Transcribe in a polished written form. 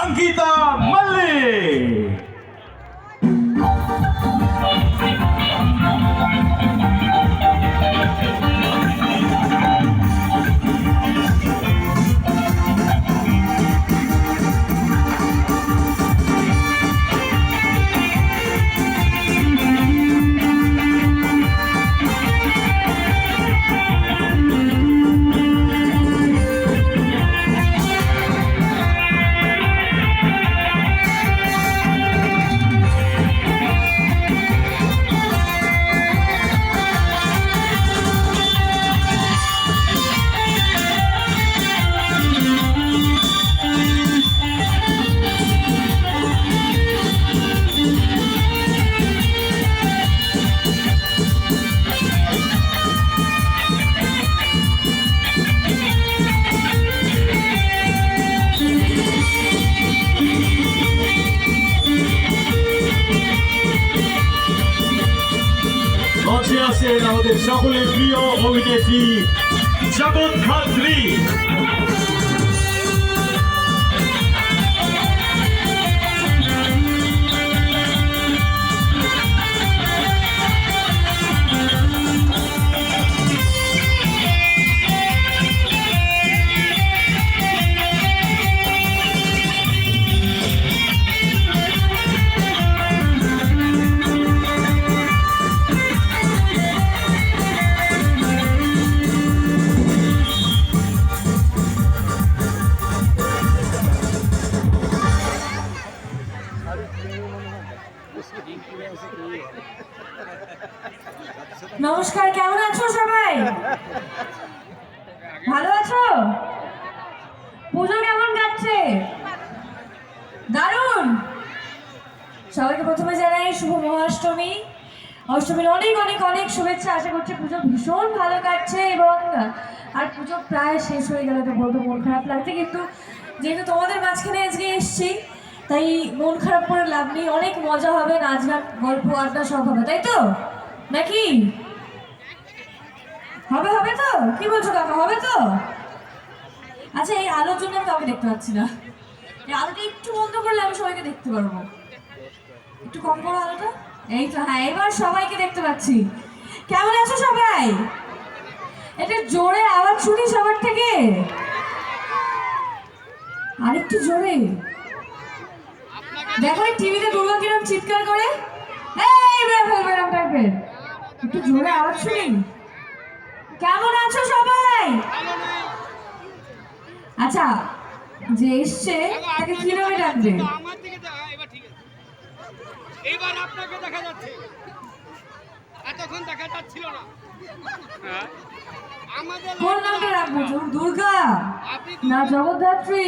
अंकिता मल्लिक। আছেন আমাদের সকলের প্রিয় অভিনেত্রী জগদ্ধাত্রী। নমস্কার, কেমন আছো সবাই? ভালো আছো? পুজো কেমন কাটছে? দারুণ। সবাইকে প্রথমে জানাই শুভ মহাষ্টমী। অষ্টমীর অনেক অনেক অনেক শুভেচ্ছা। আশা করছি পুজো ভীষণ ভালো কাটছে এবং আর পুজো প্রায় শেষ হয়ে গেলে তো বলতে মন খারাপ লাগছে, কিন্তু যেহেতু তোমাদের মাঝখানে আজকে এসছি তাই মন খারাপ করে লাভ নেই। অনেক মজা হবে, নাচ গান গল্প আড্ডা সব হবে, তাই তো নাকি? হবে হবে তো? কি বলছো কাকা, হবে তো? আচ্ছা, এই আলোর জন্য আমি কাউকে দেখতে পাচ্ছি না। এই আলোটা একটু বন্ধ করলে আমি সবাইকে দেখতে পারবো। একটু কম করো আলোটা। এই তো, হ্যাঁ, এবার সবাইকে দেখতে পাচ্ছি। কেমন আছো সবাই? এটা জোরে আওয়াজ শুনি সবার থেকে, আরেকটু জোরে। দেখো টিভিতে দুর্গা কিরম চিৎকার করে, এই বেরম টাইপের। একটু জোরে আওয়াজ শুনি। কেমন আছো সবাই? আচ্ছা, যে এসছে তাকে কি নামে ডাকবে? এবার আপনাকে দেখা যাচ্ছে, এতক্ষণ দেখা যাচ্ছিল না। কোন নামটা রাখবো? দুর্গা না জগদ্ধাত্রী?